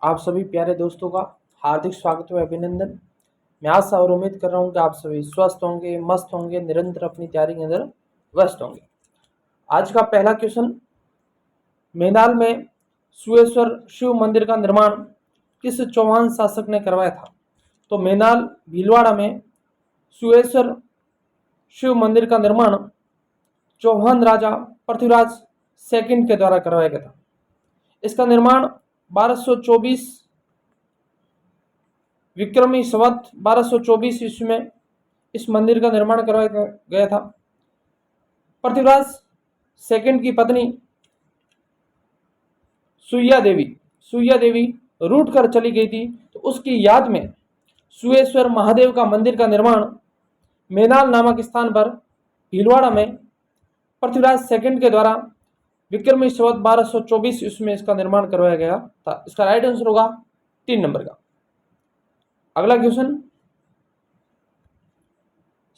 आप सभी प्यारे दोस्तों का हार्दिक स्वागत है, अभिनंदन। मैं आशा और उम्मीद कर रहा हूँ कि आप सभी स्वस्थ होंगे, मस्त होंगे, निरंतर अपनी तैयारी के अंदर व्यस्त होंगे। आज का पहला क्वेश्चन, मेनाल में सुएश्वर शिव मंदिर का निर्माण किस चौहान शासक ने करवाया था? तो मेनाल भीलवाड़ा में सुएश्वर शिव मंदिर का निर्माण चौहान राजा पृथ्वीराज सेकंड के द्वारा करवाया गया था। इसका निर्माण 1224 विक्रमी संवत 1224 ईस्वी में इस मंदिर का निर्माण करवाया गया था। पृथ्वीराज सेकंड की पत्नी सुइया देवी रूठ कर चली गई थी, तो उसकी याद में सुएश्वर महादेव का मंदिर का निर्माण मेनाल नामक स्थान पर भीलवाड़ा में पृथ्वीराज सेकंड के द्वारा विक्रमी संवत 1224 ईस्वी में इसका निर्माण करवाया गया था। इसका राइट आंसर होगा 3 नंबर का। अगला क्वेश्चन,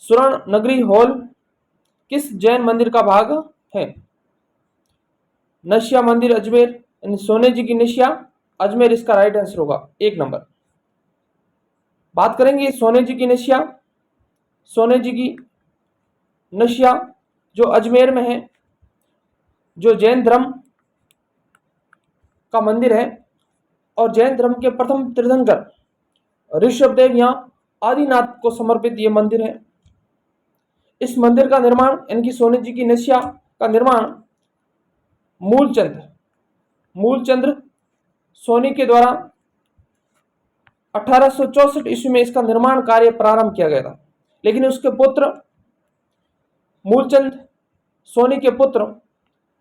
स्वर्ण नगरी हॉल किस जैन मंदिर का भाग है? नशिया मंदिर अजमेर, यानी सोने जी की नशिया अजमेर इसका राइट आंसर होगा 1 नंबर। बात करेंगे सोने जी की नशिया। सोने जी की नशिया जो अजमेर में है, जो जैन धर्म का मंदिर है और जैन धर्म के प्रथम तीर्थंकर ऋषभदेव यहाँ आदिनाथ को समर्पित ये मंदिर है। इस मंदिर का निर्माण, यानी सोने जी की नशिया का निर्माण मूलचंद्र सोनी के द्वारा 1864 ईस्वी में इसका निर्माण कार्य प्रारंभ किया गया था। लेकिन उसके पुत्र मूलचंद सोनी के पुत्र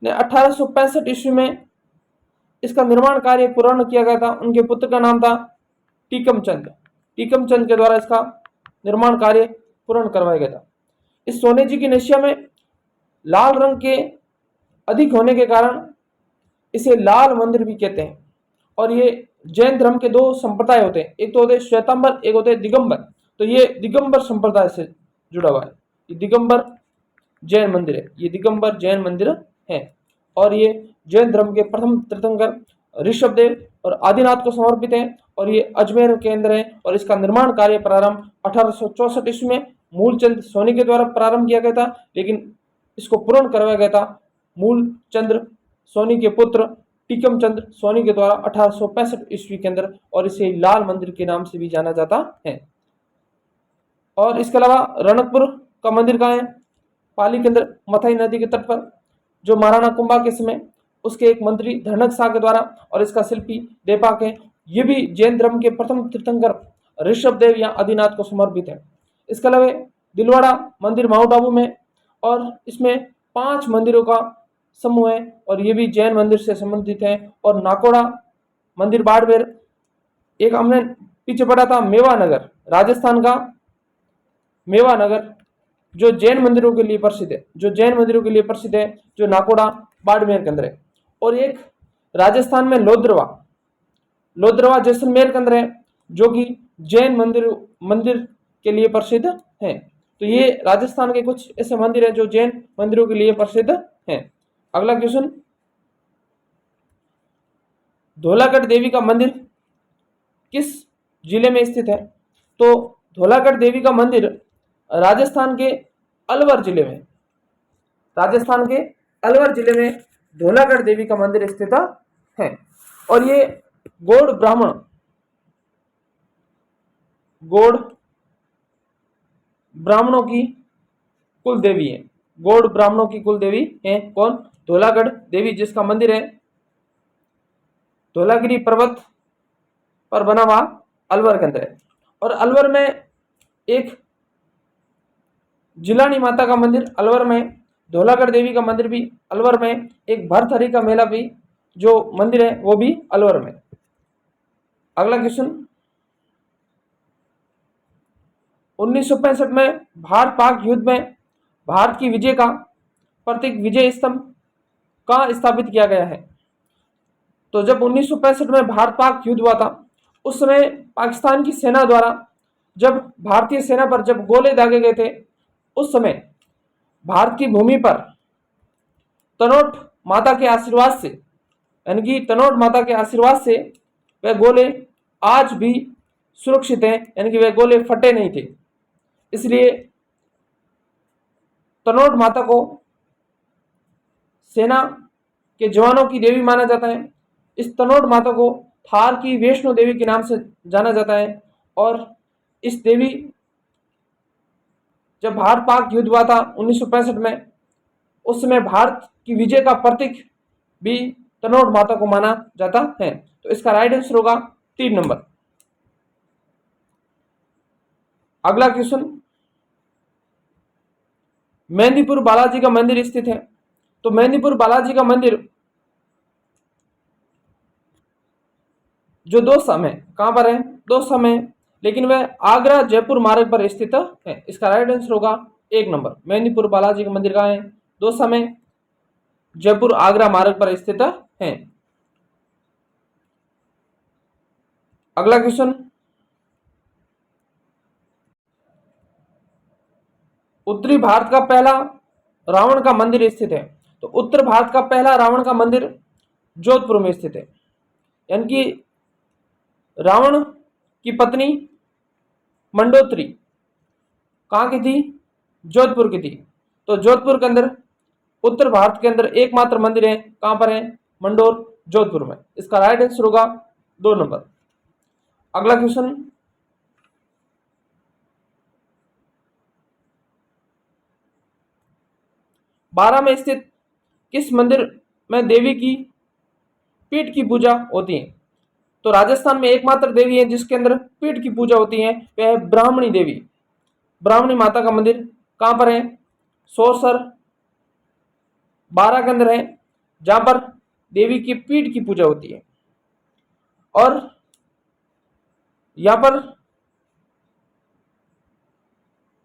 ने 1865 ईस्वी में इसका निर्माण कार्य पूर्ण किया गया था। उनके पुत्र का नाम था टीकम चंद के द्वारा इसका निर्माण कार्य पूर्ण करवाया गया था। इस सोने जी की नशिया में लाल रंग के अधिक होने के कारण इसे लाल मंदिर भी कहते हैं। और ये जैन धर्म के 2 संप्रदाय होते हैं, एक तो होते हैं श्वेतांबर, एक होते हैं दिगंबर। तो ये दिगंबर संप्रदाय से जुड़ा हुआ है। ये दिगंबर जैन मंदिर है, ये दिगंबर जैन मंदिर है। और ये जैन धर्म के प्रथम तीर्थंकर ऋषभदेव और आदिनाथ को समर्पित है और ये अजमेर के अंदर है। और इसका निर्माण कार्य प्रारंभ 1864 ईस्वी में मूलचंद सोनी के द्वारा प्रारंभ किया गया था, लेकिन इसको पूर्ण करवाया गया था मूलचंद्र सोनी के पुत्र टीकम चंद्र सोनी के द्वारा 1865 ईस्वी के अंदर, और इसे लाल मंदिर के नाम से भी जाना जाता है। और इसके अलावा रणकपुर का मंदिर कहाँ है? पाली के अंदर मथाई नदी के तट पर, जो महाराणा कुंभा के समय उसके एक मंत्री धनक शाह के द्वारा, और इसका शिल्पी देपाक है। ये भी जैन धर्म के प्रथम तीर्थंकर ऋषभदेव या आदिनाथ को समर्पित है। इसके अलावा दिलवाड़ा मंदिर माउंट आबू में, और इसमें 5 मंदिरों का समूह है और ये भी जैन मंदिर से संबंधित है। और नाकोड़ा मंदिर बाड़मेर, एक हमने पीछे पढ़ा था मेवा नगर, राजस्थान का मेवा नगर जो जैन मंदिरों के लिए प्रसिद्ध है, जो नाकोड़ा बाड़मेर के अंदर है। और एक राजस्थान में लोद्रवा जैसलमेर के अंदर है, जो कि जैन मंदिर के लिए प्रसिद्ध है। तो ये राजस्थान के कुछ ऐसे मंदिर हैं जो जैन मंदिरों के लिए प्रसिद्ध हैं। अगला क्वेश्चन, धौलागढ़ देवी का मंदिर किस जिले में स्थित है? तो धौलागढ़ देवी का मंदिर राजस्थान के अलवर जिले में धौलागढ़ देवी का मंदिर स्थित है। और ये गौड़ ब्राह्मणों की कुल देवी है। गौड़ ब्राह्मणों की कुल देवी है कौन? धौलागढ़ देवी, जिसका मंदिर है धौलागिरी पर्वत पर बना हुआ अलवर के अंदर है। और अलवर में एक जिलानी माता का मंदिर अलवर में, धौलागढ़ देवी का मंदिर भी अलवर में, एक भरथरी का मेला भी जो मंदिर है वो भी अलवर में। अगला क्वेश्चन, 1965 में भारत पाक युद्ध में भारत की विजय का प्रतीक विजय स्तंभ कहाँ स्थापित किया गया है? तो जब 1965 में भारत पाक युद्ध हुआ था, उस समय पाकिस्तान की सेना द्वारा जब भारतीय सेना पर जब गोले दागे गए थे, उस समय भारत की भूमि पर तनोट माता के आशीर्वाद से, यानी कि तनोट माता के आशीर्वाद से वह गोले आज भी सुरक्षित हैं, यानी कि वह गोले फटे नहीं थे। इसलिए तनोट माता को सेना के जवानों की देवी माना जाता है। इस तनोट माता को थार की वैष्णो देवी के नाम से जाना जाता है। और इस देवी, जब भारत पाक युद्ध हुआ था 1965 में, उस समय भारत की विजय का प्रतीक भी तनोट माता को माना जाता है। तो इसका राइट आंसर होगा 3 नंबर। अगला क्वेश्चन, मेहंदीपुर बालाजी का मंदिर स्थित है। तो मेहंदीपुर बालाजी का मंदिर जो दो समय कहां पर है, दो समय, लेकिन वह आगरा जयपुर मार्ग पर स्थित है। इसका राइट आंसर होगा 1 नंबर। मेहंदीपुर बालाजी का मंदिर कहां है, दो समय, जयपुर आगरा मार्ग पर स्थित है। अगला क्वेश्चन, उत्तरी भारत का पहला रावण का मंदिर स्थित है। तो उत्तर भारत का पहला रावण का मंदिर जोधपुर में स्थित है, यानी कि रावण की पत्नी मंडोत्री कहां की थी, जोधपुर की थी। तो जोधपुर के अंदर, उत्तर भारत के अंदर एकमात्र मंदिर है, कहां पर है, मंडोर, जोधपुर में। इसका राइट आंसर होगा 2 नंबर। अगला क्वेश्चन, बारह में स्थित किस मंदिर में देवी की पीठ की पूजा होती है। तो राजस्थान में एकमात्र देवी है जिसके अंदर पीठ की पूजा होती है, वह है ब्राह्मणी देवी। ब्राह्मणी माता का मंदिर कहां पर है, सोरसर, बारह के अंदर है, जहां पर देवी की पीठ की पूजा होती है। और यहां पर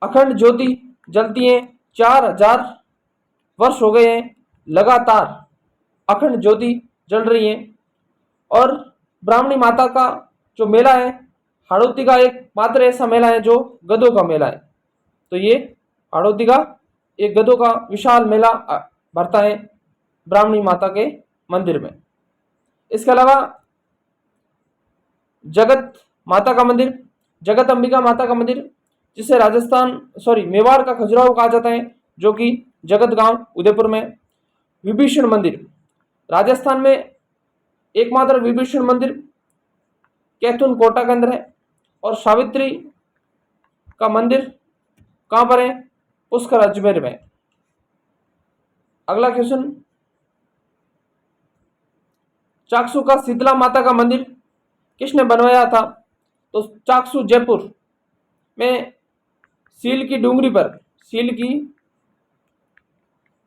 अखंड ज्योति जलती है, 4000 वर्ष हो गए हैं लगातार अखंड ज्योति जल रही है। और ब्राह्मणी माता का जो मेला है, हाड़ौती का एक मात्र ऐसा मेला है जो गधों का मेला है। तो ये हाड़ौती का एक गधों का विशाल मेला भरता है ब्राह्मणी माता के मंदिर में। इसके अलावा जगत माता का मंदिर, जगत अंबिका माता का मंदिर, जिसे मेवाड़ का खजुराहो कहा जाता है, जो कि जगत गांव उदयपुर में। विभीषण मंदिर, राजस्थान में एकमात्र विभीषण मंदिर कैथून कोटा के अंदर है। और सावित्री का मंदिर कहां पर है, पुष्कर अजमेर में। अगला क्वेश्चन, चाकसू का शीतला माता का मंदिर किसने बनवाया था। तो चाकसू जयपुर में सील की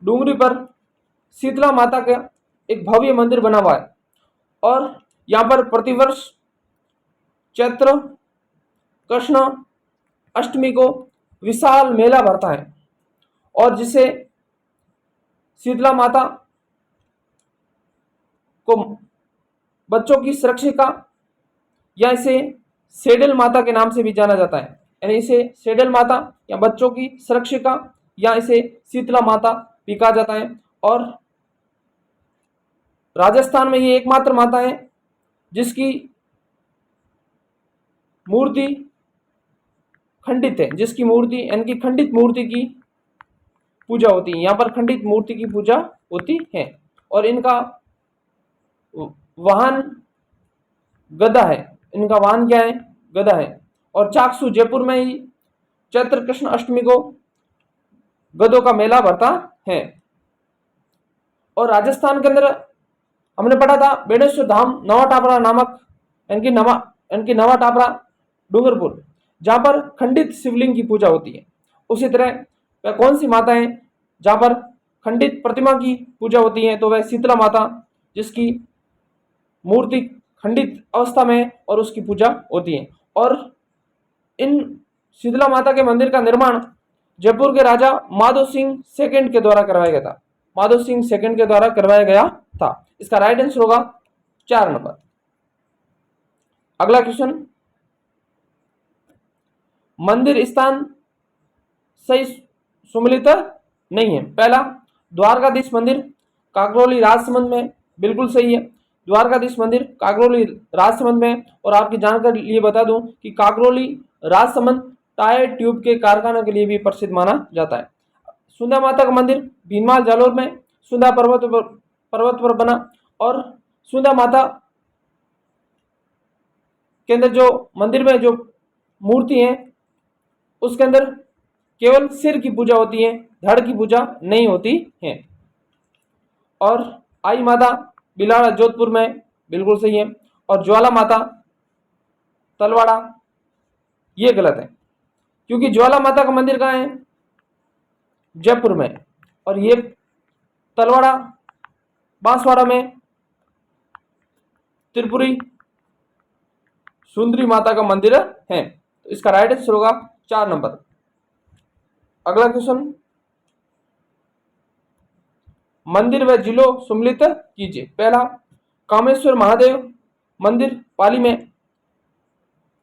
डूंगरी पर शीतला माता का एक भव्य मंदिर बना हुआ है। और यहां पर प्रतिवर्ष चैत्र कृष्ण अष्टमी को विशाल मेला भरता है, और जिसे शीतला माता को बच्चों की सुरक्षा या इसे सेडल माता के नाम से भी जाना जाता है, यानी इसे सेडल माता या बच्चों की सुरक्षा या इसे शीतला माता भी कहा जाता है। और राजस्थान में ये एकमात्र माता है जिसकी मूर्ति खंडित है, जिसकी मूर्ति यानी कि खंडित मूर्ति की पूजा होती है। यहाँ पर खंडित मूर्ति की पूजा होती है। और इनका वाहन गदा है, इनका वाहन क्या है, गदा है। और चाकसू जयपुर में ही चैत्र कृष्ण अष्टमी को गधों का मेला भरता है। और राजस्थान के अंदर हमने पढ़ा था बेणेश्वर धाम नवा टापरा नामक, यानी कि नवा टापरा डूंगरपुर, जहां पर खंडित शिवलिंग की पूजा होती है। उसी तरह वह कौन सी माता है जहां पर खंडित प्रतिमा की पूजा होती है, तो वह शीतला माता, जिसकी मूर्ति खंडित अवस्था में और उसकी पूजा होती है। और इन शीतला माता के मंदिर का निर्माण जयपुर के राजा माधो सिंह सेकंड के द्वारा करवाया गया था। माधो सिंह सेकंड के द्वारा करवाया गया था। इसका राइट आंसर होगा 4 नंबर। अगला क्वेश्चन, मंदिर स्थान सही सुमिलित नहीं है। पहला, द्वारकाधीश मंदिर काकरोली राजसमंद में, बिल्कुल सही है। द्वारकाधीश मंदिर काकरोली राजसमंद में। और आपकी जानकारी लिए बता दूं कि काकरोली राजसमंद टायर ट्यूब के कारखाने के लिए भी प्रसिद्ध माना जाता है। सुंदा माता का मंदिर भीनमाल जालोर में सुंदा पर्वत पर बना। और सुंदा माता के अंदर जो मंदिर में जो मूर्ति है उसके अंदर केवल सिर की पूजा होती है, धड़ की पूजा नहीं होती है। और आई माता बिलाड़ा जोधपुर में, बिल्कुल सही है। और ज्वाला माता तलवाड़ा, ये गलत है, क्योंकि ज्वाला माता का मंदिर कहाँ है? जयपुर में। और ये तलवाड़ा बांसवाड़ा में त्रिपुरी सुंदरी माता का मंदिर है। तो इसका राइट आंसर होगा 4 नंबर। अगला क्वेश्चन, मंदिर व जिलों सम्मिलित कीजिए। पहला, कामेश्वर महादेव मंदिर पाली में।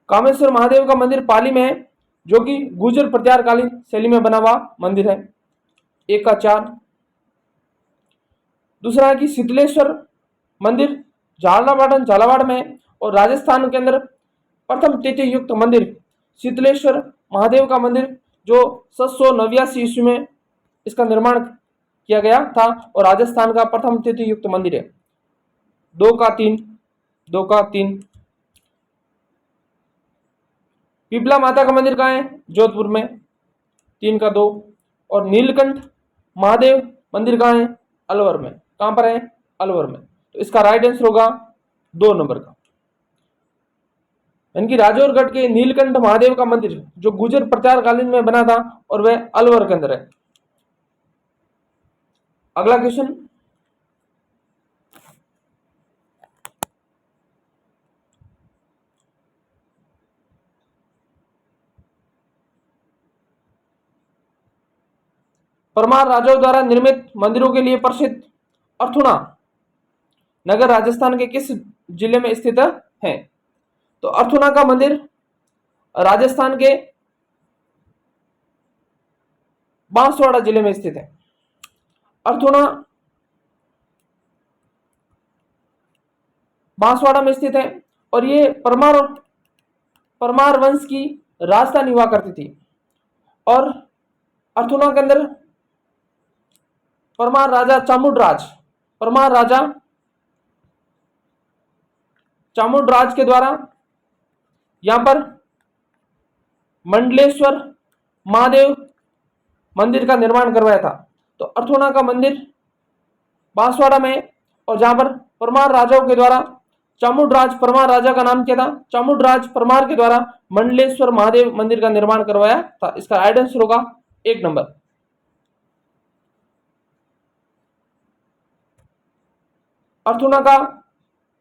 कामेश्वर महादेव का मंदिर पाली में है, जो कि गुर्जर प्रत्यारकालीन शैली में बना हुआ मंदिर है। 1 का 4। दूसरा है कि शीतलेश्वर मंदिर झालावाड़ में। और राजस्थान के अंदर प्रथम तिथि युक्त मंदिर शीतलेश्वर महादेव का मंदिर, जो 789 ईस्वी में इसका निर्माण किया गया था और राजस्थान का प्रथम तिथि युक्त मंदिर है। 2 का 3। पिपला माता का मंदिर कहाँ है? जोधपुर में। 3 का 2। और नीलकंठ महादेव मंदिर कहाँ है? अलवर में। कहां पर है? अलवर में। तो इसका राइट आंसर होगा 2 नंबर का, यानी कि राजौरगढ़ के नीलकंठ महादेव का मंदिर जो गुर्जर प्रत्यारकालीन में बना था और वह अलवर के अंदर है। अगला क्वेश्चन, परमार राजाओं द्वारा निर्मित मंदिरों के लिए प्रसिद्ध अर्थुना नगर राजस्थान के किस जिले में स्थित है? तो अर्थुना का मंदिर राजस्थान के बांसवाड़ा जिले में स्थित है। अर्थुना बांसवाड़ा में स्थित है और ये परमार वंश की राजधानी हुआ करती थी। और अर्थुना के अंदर परमार राजा चामुंडराज के द्वारा यहां पर मंडलेश्वर महादेव मंदिर का निर्माण करवाया था। तो अर्थुना का मंदिर बांसवाड़ा में, और जहां पर परमार राजाओं के द्वारा चामुंडराज परमार राजा का नाम क्या था? चामुंडराज परमार के द्वारा मंडलेश्वर महादेव मंदिर का निर्माण करवाया था। इसका राइट आंसर होगा 1 नंबर। अर्थुना का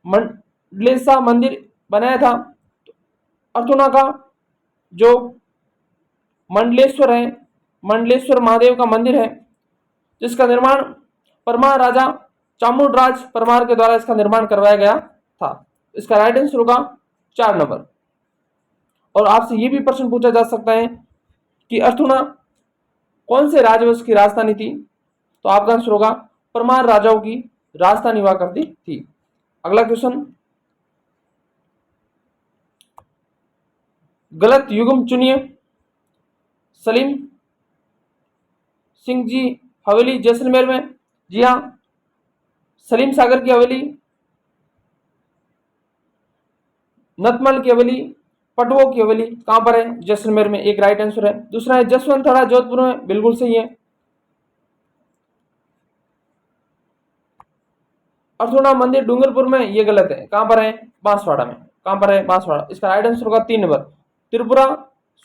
मंडलेश्वर मंदिर बनाया था। अर्थुना का जो मंडलेश्वर है, मंडलेश्वर महादेव का मंदिर है, जिसका निर्माण परमार राजा चामुंडराज परमार के द्वारा इसका निर्माण करवाया गया था। इसका राइट आंसर होगा 4 नंबर। और आपसे यह भी प्रश्न पूछा जा सकता है कि अर्थुना कौन से राजवंश की राजधानी थी? तो आपका आंसर होगा परमार राजाओं की राजधानी हुआ करती थी। अगला क्वेश्चन, गलत युग्म चुनिए। सलीम सिंह जी हवेली जैसलमेर में। जी हाँ, सलीम सागर की हवेली, नतमल की हवेली, पटवो की हवेली कहां पर है? जैसलमेर में। एक राइट आंसर है। दूसरा है जसवंतथड़ा जोधपुर में, बिल्कुल सही है। अर्थुना मंदिर डूंगरपुर में, ये गलत है। कहां पर है? बांसवाड़ा में। कहां पर है? बांसवाड़ा। इसका राइट आंसर होगा 3 नंबर। त्रिपुरा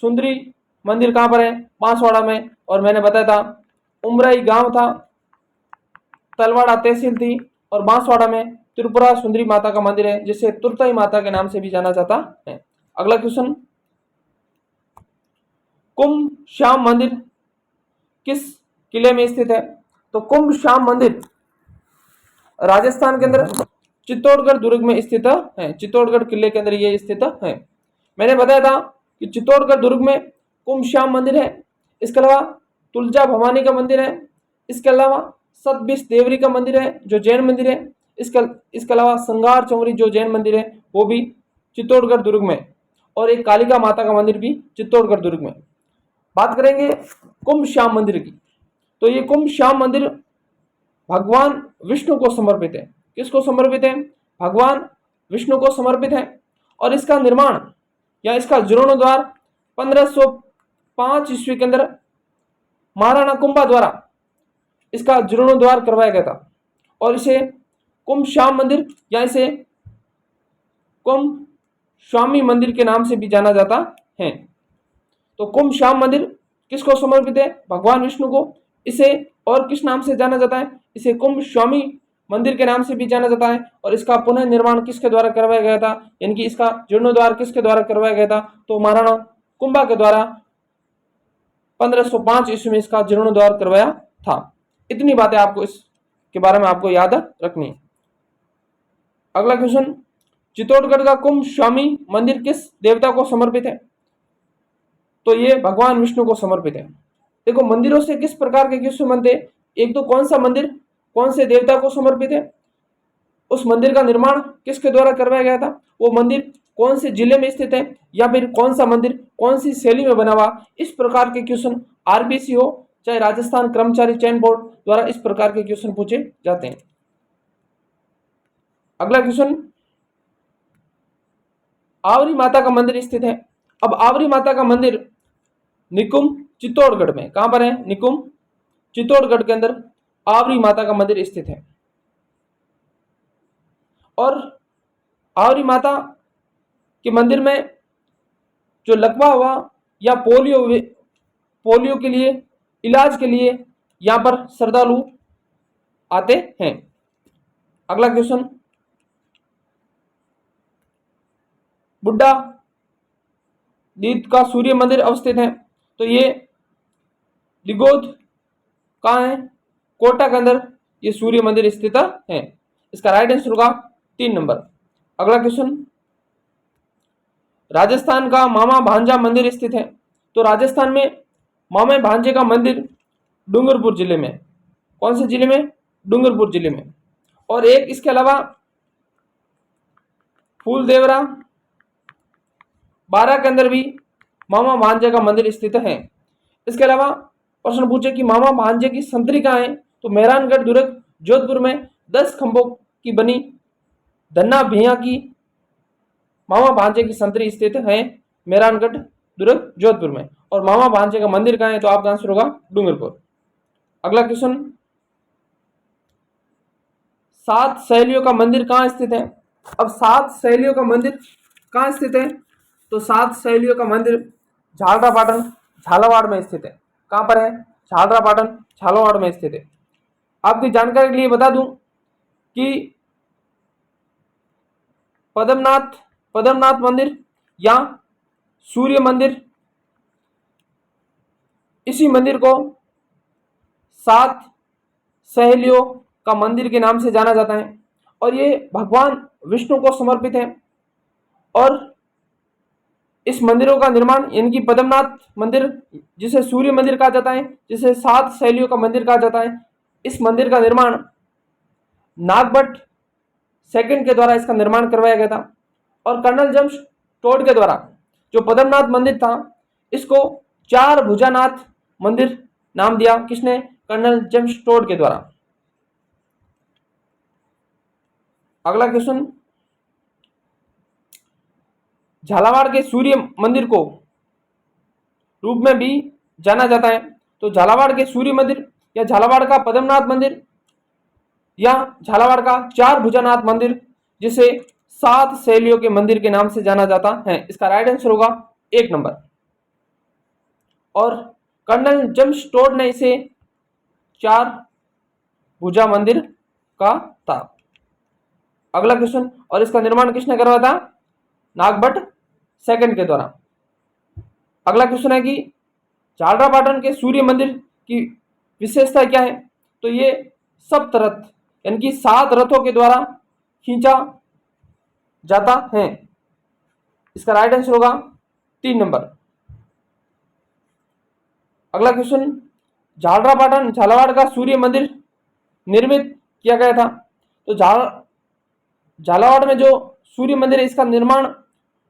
सुंदरी मंदिर कहां पर है? बांसवाड़ा में। और मैंने बताया था उमराई गांव था, तलवाड़ा तहसील थी, और बांसवाड़ा में त्रिपुरा सुंदरी माता का मंदिर है, जिसे तुरताई माता के नाम से भी जाना जाता है। अगला क्वेश्चन, कुंभ श्याम मंदिर किस किले में स्थित है? तो कुंभ श्याम मंदिर राजस्थान के अंदर चित्तौड़गढ़ दुर्ग में स्थित है। चित्तौड़गढ़ किले के अंदर ये स्थित है। मैंने बताया था कि चित्तौड़गढ़ दुर्ग में कुंभ श्याम मंदिर है। इसके अलावा तुलजा भवानी का मंदिर है। इसके अलावा सतबिस देवरी का मंदिर है जो जैन मंदिर है। इसके अलावा संगार चौरी जो जैन मंदिर है वो भी चित्तौड़गढ़ दुर्ग में, और एक कालिका माता का मंदिर भी चित्तौड़गढ़ दुर्ग में। बात करेंगे कुंभ श्याम मंदिर की, तो ये कुंभ श्याम मंदिर भगवान विष्णु को समर्पित है। किसको समर्पित है? भगवान विष्णु को समर्पित है। और इसका निर्माण या इसका जीर्णोद्धार 1505 ईस्वी के अंदर महाराणा कुंभा द्वारा इसका जीर्णोद्धार करवाया गया था, और इसे कुंभ श्याम मंदिर या इसे कुंभ स्वामी मंदिर के नाम से भी जाना जाता है। तो कुंभ श्याम मंदिर किसको समर्पित है? भगवान विष्णु को। इसे और किस नाम से जाना जाता है? इसे कुंभ स्वामी मंदिर के नाम से भी जाना जाता है। और इसका पुनः निर्माण किसके द्वारा करवाया गया था, यानी कि इसका जीर्णोद्धार किसके द्वारा करवाया गया था? तो महाराणा कुंभा के द्वारा 1505 ईस्वी में इसका जीर्णोद्धार करवाया था। इतनी बातें आपको इसके बारे में आपको याद रखनी है। अगला क्वेश्चन, चित्तौड़गढ़ का कुंभ स्वामी मंदिर किस देवता को समर्पित है? तो ये भगवान विष्णु को समर्पित है। देखो, मंदिरों से किस प्रकार के क्वेश्चन बनते हैं। एक तो कौन सा मंदिर कौन से देवता को समर्पित है, उस मंदिर का निर्माण किसके द्वारा करवाया गया था, वो मंदिर कौन से जिले में स्थित है, या फिर कौन सा मंदिर कौन सी शैली में बना हुआ। इस प्रकार के क्वेश्चन आरबीसी हो चाहे राजस्थान कर्मचारी चयन बोर्ड द्वारा इस प्रकार के क्वेश्चन पूछे जाते हैं। अगला क्वेश्चन, आवरी माता का मंदिर स्थित है। अब आवरी माता का मंदिर निकुंभ चित्तौड़गढ़ में, कहां पर है? निकुंभ चित्तौड़गढ़ के अंदर आवरी माता का मंदिर स्थित है। और आवरी माता के मंदिर में जो लकवा हुआ या पोलियो के लिए इलाज के लिए यहां पर श्रद्धालु आते हैं। अगला क्वेश्चन, बुड्ढा दीद का सूर्य मंदिर अवस्थित है। तो ये लिगोद कहाँ है? कोटा के अंदर ये सूर्य मंदिर स्थित है। इसका राइट आंसर होगा 3 नंबर। अगला क्वेश्चन, राजस्थान का मामा भांजा मंदिर स्थित है। तो राजस्थान में मामा भांजे का मंदिर डूंगरपुर जिले में। कौन से जिले में? डूंगरपुर जिले में। और एक इसके अलावा फूलदेवरा बारा के अंदर भी मामा भांजे का मंदिर स्थित है। इसके अलावा प्रश्न पूछे कि मामा भांजे की संतरी कहाँ है, तो मेहरानगढ़ दुर्ग जोधपुर में 10 खंभों की बनी धन्ना भैया की मामा भांजे की संतरी स्थित है मेहरानगढ़ दुर्ग जोधपुर में। और मामा भांजे का मंदिर कहाँ है? तो आपका आंसर होगा डूंगरपुर। अगला क्वेश्चन, 7 सहेलियों का मंदिर कहाँ स्थित है? अब 7 सहेलियों का मंदिर कहाँ स्थित है? तो 7 सहेलियों का मंदिर झालरापाटन झालावाड़ में स्थित है। कहां पर है? झालरापाटन झालावाड़ में स्थित है। आपकी जानकारी के लिए बता दूं कि पद्मनाथ मंदिर या सूर्य मंदिर, इसी मंदिर को 7 सहेलियों का मंदिर के नाम से जाना जाता है। और ये भगवान विष्णु को समर्पित है। और इस मंदिरों का निर्माण, यानी कि पद्मनाथ मंदिर जिसे सूर्य मंदिर कहा जाता है, जिसे 7 शैलियों का मंदिर कहा जाता है, इस मंदिर का निर्माण नागभट्ट सेकंड के द्वारा इसका निर्माण करवाया गया था। और कर्नल जेम्स टोड के द्वारा जो पद्मनाथ मंदिर था इसको 4 भुजानाथ मंदिर नाम दिया। किसने? कर्नल जेम्स टोड के द्वारा। अगला क्वेश्चन, झालावाड़ के सूर्य मंदिर को रूप में भी जाना जाता है। तो झालावाड़ के सूर्य मंदिर या झालावाड़ का पद्मनाथ मंदिर या झालावाड़ का 4 भुजानाथ मंदिर, जिसे 7 शैलियों के मंदिर के नाम से जाना जाता है। इसका राइट आंसर होगा 1 नंबर। और कर्नल जेम्स टोड ने इसे 4 भुजा मंदिर का था। अगला क्वेश्चन, और इसका निर्माण किसने करवाया था? नागभट्ट सेकंड के द्वारा। अगला क्वेश्चन है कि झालरापाटन के सूर्य मंदिर की विशेषता क्या है? तो ये सप्त रथ, यानी कि 7 रथों के द्वारा खींचा जाता है। इसका राइट आंसर होगा 3 नंबर। अगला क्वेश्चन, झालरापाटन झालावाड़ का सूर्य मंदिर निर्मित किया गया था। तो झालावाड़ में जो सूर्य मंदिर है इसका निर्माण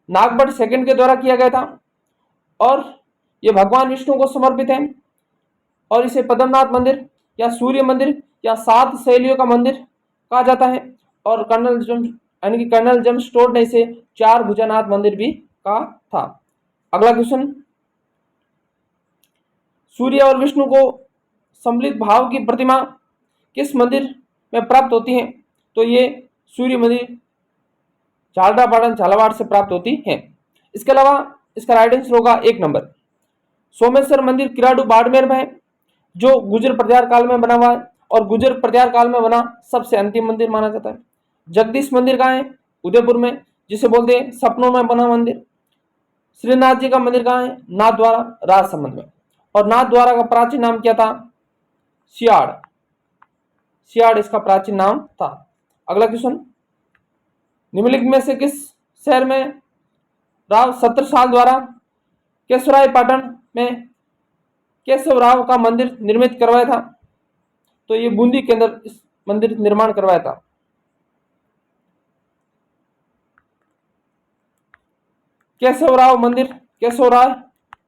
नागभट्ट सेकंड के द्वारा किया गया था और ये भगवान विष्णु को समर्पित है और इसे पद्मनाथ मंदिर या सूर्य मंदिर या 7 शैलियों का मंदिर कहा जाता है। और कर्नल जेम्स स्टोर्ड ने इसे 4 भुजानाथ मंदिर भी कहा था। अगला क्वेश्चन, सूर्य और विष्णु को सम्मिलित भाव की प्रतिमा किस मंदिर में प्राप्त होती है? तो ये सूर्य मंदिर झालरापाटन झालावाड़ से प्राप्त होती है। इसके अलावा इसका राइट आंसर होगा 1 नंबर। सोमेश्वर मंदिर किराडू बाड़मेर में है जो गुर्जर प्रत्यार काल में बना हुआ है और गुर्जर प्रत्यार काल में बना सबसे अंतिम मंदिर माना जाता है। जगदीश मंदिर कहाँ है? उदयपुर में, जिसे बोलते हैं सपनों में बना मंदिर। श्रीनाथ जी का मंदिर कहाँ है? नाथ द्वारा राजसमंद में। और नाथ द्वारा का प्राचीन नाम क्या था? सियाड़। सियाड़ इसका प्राचीन नाम था। अगला क्वेश्चन, निम्नलिखित में से किस शहर में राव छत्रसाल द्वारा केशवराय पाटन में केशव राव का मंदिर निर्मित करवाया था? तो ये बूंदी के अंदर इस मंदिर निर्माण करवाया था। केशवराव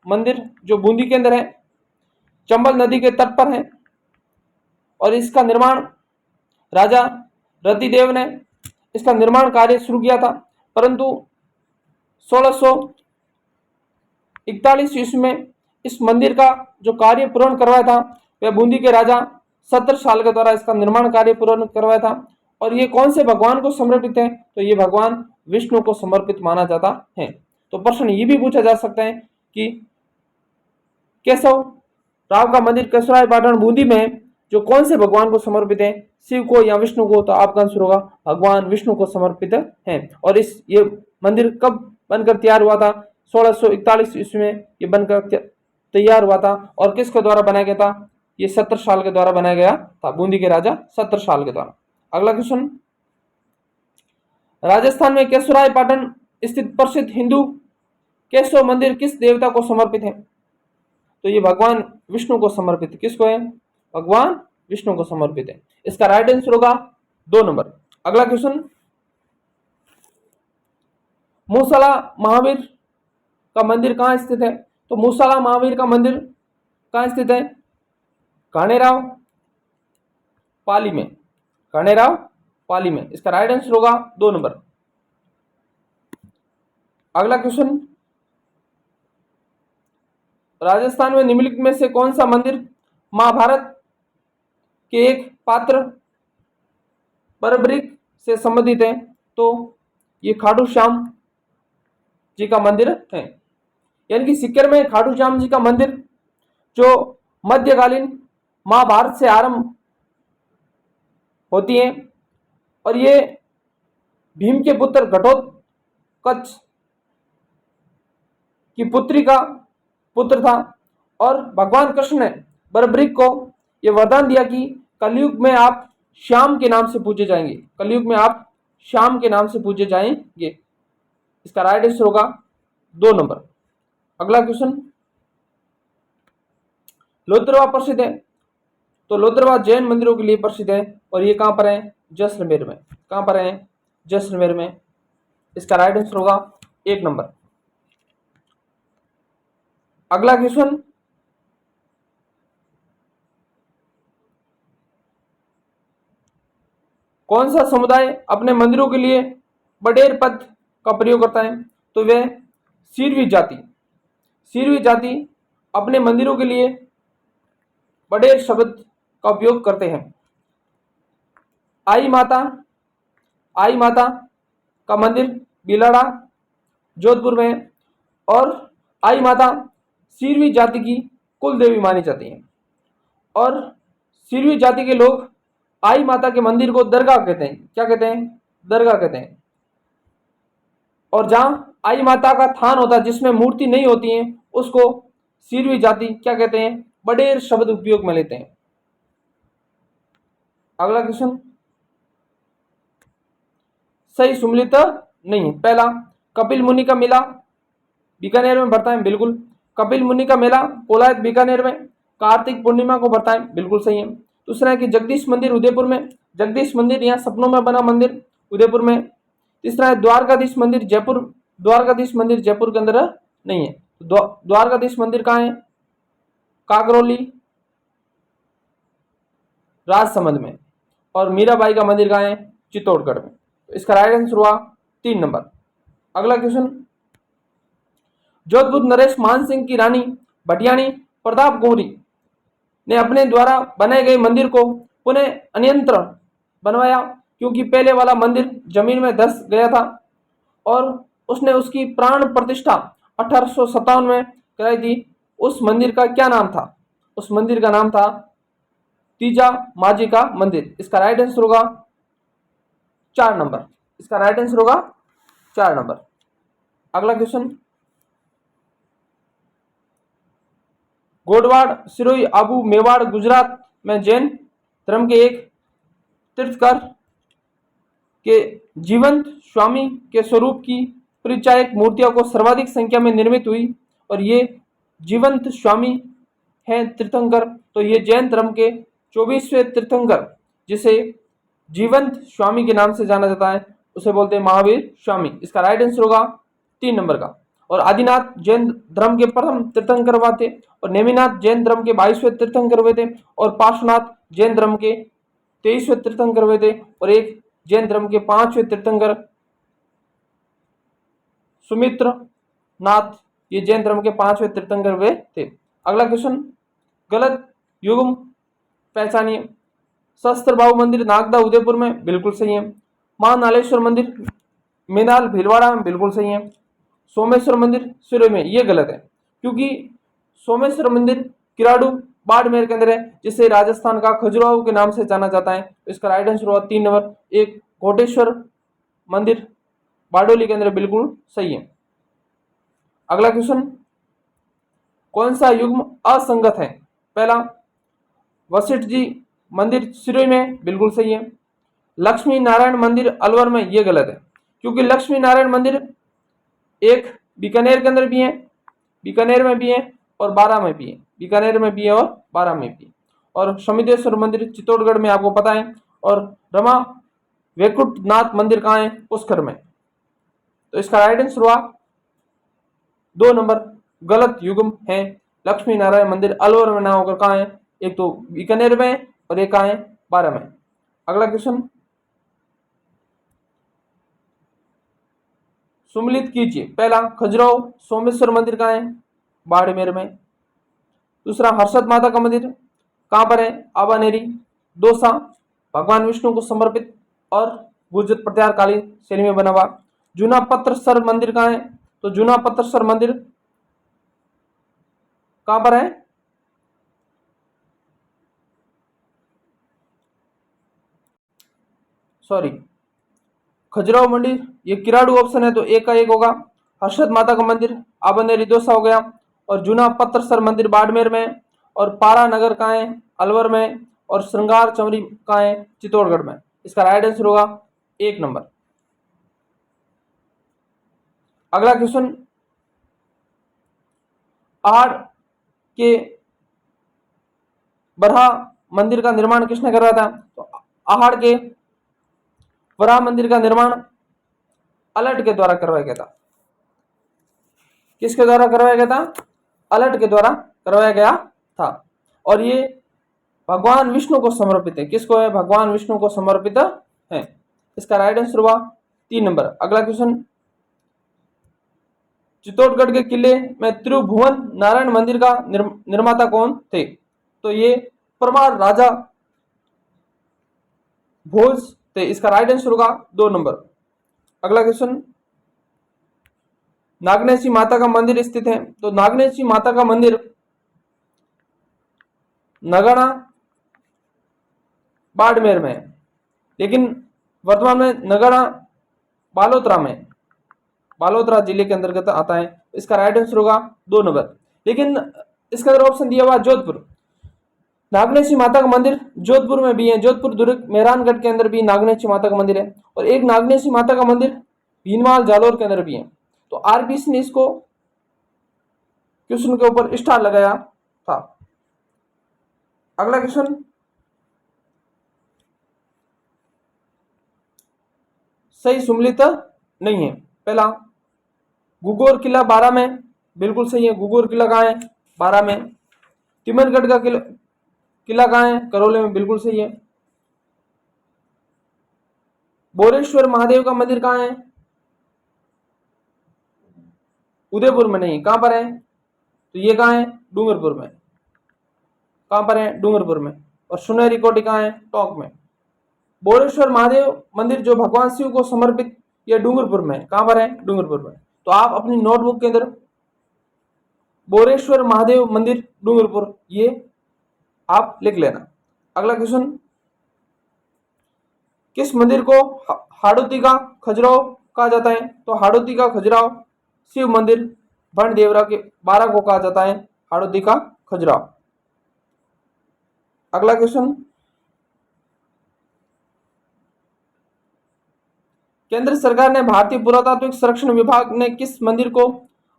मंदिर जो बूंदी के अंदर है, चंबल नदी के तट पर है और इसका निर्माण राजा रतिदेव ने इसका निर्माण कार्य शुरू किया था, परंतु 1641 ईस्वी में इस मंदिर का जो कार्य पूर्ण करवाया था वह बूंदी के राजा छत्रसाल के द्वारा इसका निर्माण कार्य पूर्ण करवाया था। और ये कौन से भगवान को समर्पित है? तो ये भगवान विष्णु को समर्पित माना जाता है। तो प्रश्न ये भी पूछा जा सकता है कि केशव राव का मंदिर केशवराय पाटन बूंदी में जो कौन से भगवान को समर्पित है, शिव को या विष्णु को? तो आपका आंसर होगा भगवान विष्णु को समर्पित है। और ये मंदिर कब बनकर तैयार हुआ था? 1641 ईस्वी में ये बनकर तैयार हुआ था। और किसके द्वारा बनाया गया था? ये छत्रसाल के द्वारा बनाया गया था, बूंदी के राजा छत्रसाल के द्वारा। अगला क्वेश्चन, राजस्थान में केशवराय पाटन स्थित प्रसिद्ध हिंदू केशव मंदिर किस देवता को समर्पित है? तो ये भगवान विष्णु को समर्पित है। किसको है? भगवान विष्णु को समर्पित है। इसका राइट आंसर होगा 2 नंबर। अगला क्वेश्चन, मूसाला महावीर का मंदिर कहां स्थित है? तो मूसाला महावीर का मंदिर कहां स्थित है? कानेराव पाली में। कानेराव पाली में। इसका राइट आंसर होगा 2 नंबर। अगला क्वेश्चन, राजस्थान में निम्नलिखित में से कौन सा मंदिर महाभारत के एक पात्र बरबरीक से संबंधित है? तो ये खाटू श्याम जी का मंदिर है। यानी कि सीकर में खाटू श्याम जी का मंदिर जो मध्यकालीन महाभारत से आरंभ होती है और ये भीम के पुत्र घटोत्कच की पुत्री का पुत्र था। और भगवान कृष्ण ने बरबरीक को यह वरदान दिया कि कलयुग में आप श्याम के नाम से पूजे जाएंगे। कलयुग में आप श्याम के नाम से पूजे जाएंगे। इसका राइट आंसर होगा 2 नंबर। अगला क्वेश्चन, लोद्रवा प्रसिद्ध है। तो लोद्रवा जैन मंदिरों के लिए प्रसिद्ध है और ये कहां पर है? जैसलमेर में। कहां पर है? जैसलमेर में। इसका राइट आंसर होगा 1 नंबर। अगला क्वेश्चन, कौन सा समुदाय अपने मंदिरों के लिए बडेर पद का प्रयोग करता है? तो वह सीरवी जाति। सीरवी जाति अपने मंदिरों के लिए बडेर शब्द का उपयोग करते हैं। आई माता का मंदिर बिलाड़ा जोधपुर में है और आई माता सीरवी जाति की कुल देवी मानी जाती है। और सीरवी जाति के लोग आई माता के मंदिर को दरगाह कहते हैं। क्या कहते हैं? दरगाह कहते हैं। और जहां आई माता का थान होता है जिसमें मूर्ति नहीं होती है उसको सीरवी जाति क्या कहते हैं? बडेर शब्द उपयोग में लेते हैं। अगला क्वेश्चन, सही सुमिलित नहीं है। पहला, कपिल मुनि का मेला बीकानेर में बढ़ता है। बिल्कुल। कपिल मुनि का मेला कोलायत बीकानेर में कार्तिक पूर्णिमा को बढ़ता है। बिल्कुल सही है। दूसरा है कि जगदीश मंदिर उदयपुर में। जगदीश मंदिर यहाँ सपनों में बना मंदिर उदयपुर में। तीसरा है द्वारकाधीश मंदिर जयपुर। द्वारकाधीश मंदिर जयपुर के अंदर नहीं है। द्वारकाधीश मंदिर कहाँ है? काकरोली राजसमंद में। और मीराबाई का मंदिर कहाँ है? चित्तौड़गढ़ में। तो इसका राइट आंसर हुआ 3 नंबर। अगला क्वेश्चन, जोधपुर नरेश मान सिंह की रानी भटियाणी प्रताप गौरी ने अपने द्वारा बनाए गए मंदिर को पुनः अनियंत्रण बनवाया क्योंकि पहले वाला मंदिर जमीन में धंस गया था और उसने उसकी प्राण प्रतिष्ठा 1857 में कराई थी। उस मंदिर का क्या नाम था? उस मंदिर का नाम था तीजा माजी का मंदिर। इसका राइट आंसर होगा 4 नंबर। इसका राइट आंसर होगा 4 नंबर। अगला क्वेश्चन, गोडवाड़ सिरोही आबू मेवाड़ गुजरात में जैन धर्म के एक तीर्थकर के जीवंत स्वामी के स्वरूप की परिचायक मूर्तियों को सर्वाधिक संख्या में निर्मित हुई और ये जीवंत स्वामी हैं तीर्थंकर। तो ये जैन धर्म के 24वें तीर्थंकर जिसे जीवंत स्वामी के नाम से जाना जाता है उसे बोलते हैं महावीर स्वामी। इसका राइट आंसर होगा 3 नंबर का। और आदिनाथ जैन धर्म के प्रथम तीर्थंकर हुए थे और नेमिनाथ जैन धर्म के 22वें तीर्थंकर हुए थे और पार्श्वनाथ जैन धर्म के 23वें तीर्थंकर हुए थे और एक जैन धर्म के 5वें तीर्थंकर सुमित्र नाथ ये जैन धर्म के 5वें तीर्थंकर हुए थे। अगला क्वेश्चन, गलत युग्म पहचानिए। सहस्त्रबाहु मंदिर नागदा उदयपुर में बिल्कुल सही है। महानालेश्वर मंदिर मेनाल भीलवाड़ा में बिल्कुल सही है। सोमेश्वर मंदिर सिरोही में ये गलत है क्योंकि सोमेश्वर मंदिर किराड़ू बाड़मेर के अंदर है जिसे राजस्थान का खजुराहो के नाम से जाना जाता है। इसका राइट आंसर हुआ 3 नंबर। एक कोटेश्वर मंदिर बारडोली के अंदर बिल्कुल सही है। अगला क्वेश्चन, कौन सा युग्म असंगत है? पहला वशिष्ठ जी मंदिर सिरोही में बिल्कुल सही है। लक्ष्मी नारायण मंदिर अलवर में ये गलत है क्योंकि लक्ष्मी नारायण मंदिर एक बीकानेर के अंदर भी है, बीकानेर में भी है और बारां में भी है। बीकानेर में भी है और बारां में भी है। और शमिदेश्वर मंदिर चित्तौड़गढ़ में आपको पता है और रमा वैकुंठनाथ मंदिर कहाँ है? पुष्कर में। तो इसका राइट आंसर हुआ 2 नंबर। गलत युग्म है। लक्ष्मी नारायण मंदिर अलवर में ना होकर कहाँ है? एक तो बीकानेर में और एक कहाँ है? बारां में। अगला क्वेश्चन, सुमिलित कीजिए। पहला खजुराहो सोमेश्वर मंदिर कहाँ है? बाड़मेर में। दूसरा हर्षद माता का मंदिर कहाँ पर है? आबानेरी। दौसा भगवान विष्णु को समर्पित और गुर्जर प्रत्यार कालीन शैली में बना हुआ। जूना पत्रसर मंदिर कहाँ है? तो जूना पत्रसर मंदिर कहाँ पर है? सॉरी, खजुराहो मंदिर ये किराड़ू ऑप्शन है तो एक का एक होगा। हर्षद माता का मंदिर आबनेरी दौसा हो गया और जूना पत्रसर मंदिर बाड़मेर में और पारा नगर कहाँ है? अलवर में और श्रृंगार चमरी कहाँ है? चित्तौड़गढ़ में। इसका राइट आंसर होगा 1 नंबर। अगला क्वेश्चन, आहड़ के बरहा मंदिर का निर्माण किसने करवाया था? तो आहड़ के बरहा मंदिर का निर्माण अलट के द्वारा करवाया गया था। किसके द्वारा करवाया गया था? अलट के द्वारा करवाया गया था और ये भगवान विष्णु को समर्पित है। किसको है? भगवान विष्णु को समर्पित है। इसका राइट आंसर हुआ 3 नंबर। अगला क्वेश्चन, चित्तौड़गढ़ के किले में त्रिभुवन नारायण मंदिर का निर्माता कौन थे? तो ये परमार राजा भोज थे। इसका राइट आंसर होगा 2 नंबर। अगला क्वेश्चन, नागनेशी माता का मंदिर स्थित है। तो नागनेशी माता का मंदिर नगाना बाड़मेर में है लेकिन वर्तमान में नगाना बालोतरा जिले के अंतर्गत आता है। इसका राइट आंसर होगा 2 नंबर। लेकिन इसका अगर ऑप्शन दिया हुआ जोधपुर, नागनेशी माता का मंदिर जोधपुर में भी है। जोधपुर दुर्ग मेहरानगढ़ के अंदर भी नागनेशी माता का मंदिर है और एक नागनेशी माता का मंदिर भीनमाल जालोर के अंदर भी है। तो आरबीसी ने इसको क्वेश्चन के ऊपर स्टार लगाया था। अगला क्वेश्चन, सही सुमिलित नहीं है। पहला घुघोर किला 12 में, बिल्कुल सही है। घुघोर किला कहाँ है? 12 में। तिमनगढ़ का किला कहाँ है? करौली में, बिल्कुल सही है। बोरेश्वर महादेव का मंदिर कहाँ है? उदयपुर में नहीं, कहां पर है? तो ये कहां है? डूंगरपुर में। कहां पर है? डूंगरपुर में। और सुनहरी कोटी कहां है? टोंक में। बोरेश्वर महादेव मंदिर जो भगवान शिव को समर्पित, ये डूंगरपुर में। कहां पर है? डूंगरपुर में। तो आप अपनी नोटबुक के अंदर बोरेश्वर महादेव मंदिर डूंगरपुर, ये आप लिख लेना। अगला क्वेश्चन, किस मंदिर को हाड़ौती का खजुराहो कहा जाता है? तो हाड़ौती का खजुराहो शिव मंदिर बनदेवरा के 12 को कहा जाता है हाड़ौती का खजुराहो। अगला क्वेश्चन, केंद्र सरकार ने भारतीय पुरातात्विक संरक्षण विभाग ने किस मंदिर को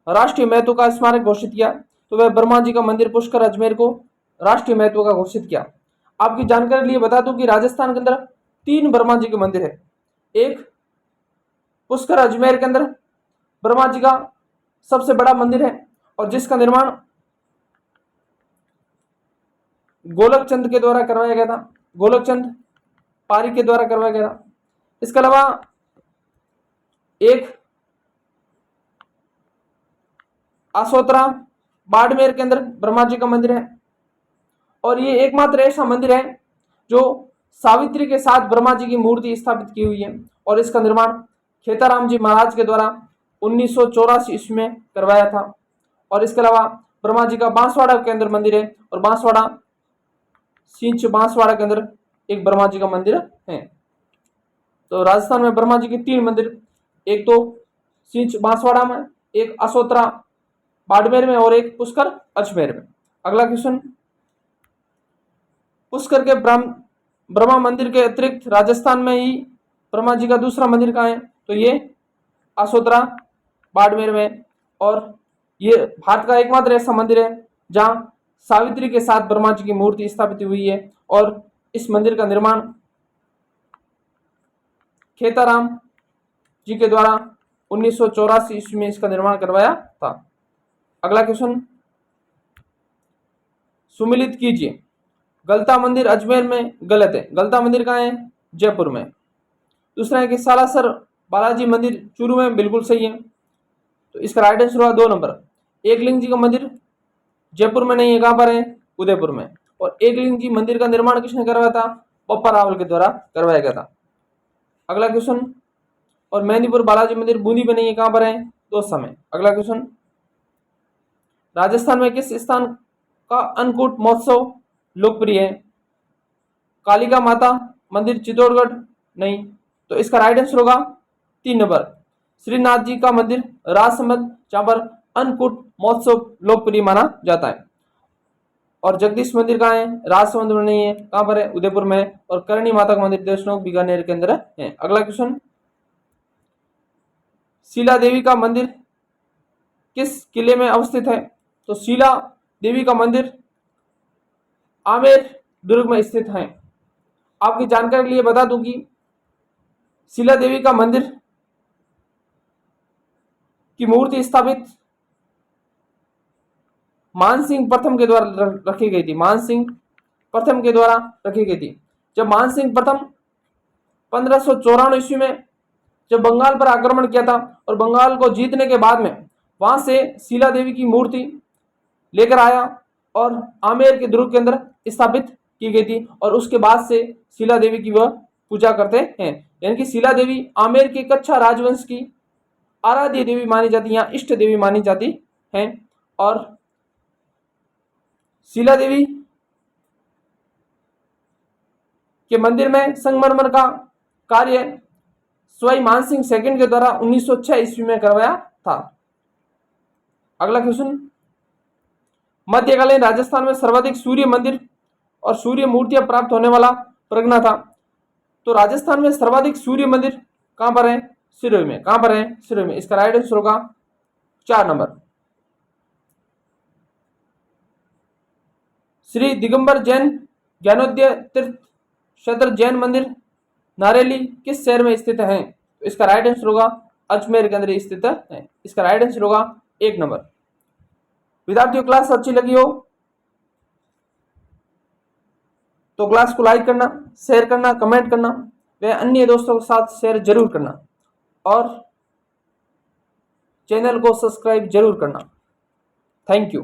राष्ट्रीय महत्व का स्मारक घोषित किया? तो वह ब्रह्मा जी का मंदिर पुष्कर अजमेर को राष्ट्रीय महत्व का घोषित किया। आपकी जानकारी लिए बता दूं कि राजस्थान के अंदर 3 ब्रह्मा जी के मंदिर है। एक पुष्कर अजमेर के अंदर ब्रह्मा जी का सबसे बड़ा मंदिर है और जिसका निर्माण गोलक चंद के द्वारा करवाया गया था, गोलक चंद पारी के द्वारा करवाया गया था। इसके अलावा एक आसोतरा बाड़मेर के अंदर ब्रह्मा जी का मंदिर है और ये एकमात्र ऐसा मंदिर है जो सावित्री के साथ ब्रह्मा जी की मूर्ति स्थापित की हुई है और इसका निर्माण खेताराम जी महाराज के द्वारा 1984 ईस्वी में करवाया था। और इसके अलावा ब्रह्मा जी का बांसवाड़ा के अंदर मंदिर है और बांसवाड़ा सींच बांसवाड़ा के अंदर एक ब्रह्मा जी का मंदिर है। तो राजस्थान में ब्रह्मा जी के 3 मंदिर, एक तो सींच बांसवाड़ा में, एक असोत्रा बाड़मेर में और एक पुष्कर अजमेर में। अगला क्वेश्चन, पुष्कर के ब्रह्मा मंदिर के अतिरिक्त राजस्थान में ही ब्रह्मा जी का दूसरा मंदिर कहाँ है? तो ये असोत्रा बाड़मेर में। और ये भारत का एकमात्र ऐसा मंदिर है जहां सावित्री के साथ ब्रह्मा जी की मूर्ति स्थापित हुई है और इस मंदिर का निर्माण खेताराम जी के द्वारा 1984 ईस्वी में इसका निर्माण करवाया था। अगला क्वेश्चन, सुमिलित कीजिए। गलता मंदिर अजमेर में गलत है, गलता मंदिर कहाँ है? जयपुर में। दूसरा है कि सालासर बालाजी मंदिर चूरू में, बिल्कुल सही है। तो इसका राइट आंसर हुआ 2 नंबर। एकलिंग जी का मंदिर जयपुर में नहीं है, कहां पर है? उदयपुर में। और एकलिंग जी मंदिर का निर्माण किसने करवाया था? पप्पा रावल के द्वारा करवाया गया था। अगला क्वेश्चन, और मेहंदीपुर बालाजी मंदिर बूंदी में नहीं है, कहां पर है? दौसा में। अगला क्वेश्चन, राजस्थान में किस स्थान का अन्नकूट महोत्सव लोकप्रिय है? कालिका माता मंदिर चित्तौड़गढ़ नहीं। तो इसका राइट आंसर होगा 3 नंबर, श्रीनाथ जी का मंदिर राजसमंद, जहां पर अन्नकूट महोत्सव लोकप्रिय माना जाता है। और जगदीश मंदिर कहाँ है? राजसमंद में नहीं है, कहां पर है? उदयपुर में। और करणी माता का मंदिर देशनोक बीकानेर के अंदर है। अगला क्वेश्चन, शीला देवी का मंदिर किस किले में अवस्थित है? तो शीला देवी का मंदिर आमेर दुर्ग में स्थित है। आपकी जानकारी के लिए बता दूं कि शीला देवी का मंदिर की मूर्ति स्थापित मानसिंह प्रथम के द्वारा रखी गई थी, मानसिंह प्रथम के द्वारा रखी गई थी। जब मानसिंह प्रथम 1594 ईस्वी में जब बंगाल पर आक्रमण किया था और बंगाल को जीतने के बाद में वहां से शीला देवी की मूर्ति लेकर आया और आमेर के दुर्ग के अंदर स्थापित की गई थी और उसके बाद से शीला देवी की वह पूजा करते हैं। यानी कि शीला देवी आमेर के कच्छा राजवंश की आराध्य देवी मानी जाती है, यहाँ इष्ट देवी मानी जाती है। और शीला देवी के मंदिर में संगमरमर का कार्य स्वयं मानसिंह सेकंड के द्वारा 1906 ईस्वी में करवाया था। अगला क्वेश्चन, मध्यकालीन राजस्थान में सर्वाधिक सूर्य मंदिर और सूर्य मूर्तियां प्राप्त होने वाला परगना था। तो राजस्थान में सर्वाधिक सूर्य मंदिर कहां पर है? सिरोही में। कहां पर है? सिरोही में। इसका राइट आंसर होगा 4 नंबर। श्री दिगंबर जैन ज्ञानोदय तीर्थ क्षेत्र जैन मंदिर नारेली किस शहर में स्थित है? तो इसका राइट आंसर होगा अजमेर के अंदर स्थित है। इसका राइट आंसर होगा 1 नंबर। विद्यार्थियों क्लास अच्छी लगी हो तो क्लास को लाइक करना, शेयर करना, कमेंट करना व अन्य दोस्तों के साथ शेयर जरूर करना और चैनल को सब्सक्राइब जरूर करना। Thank you.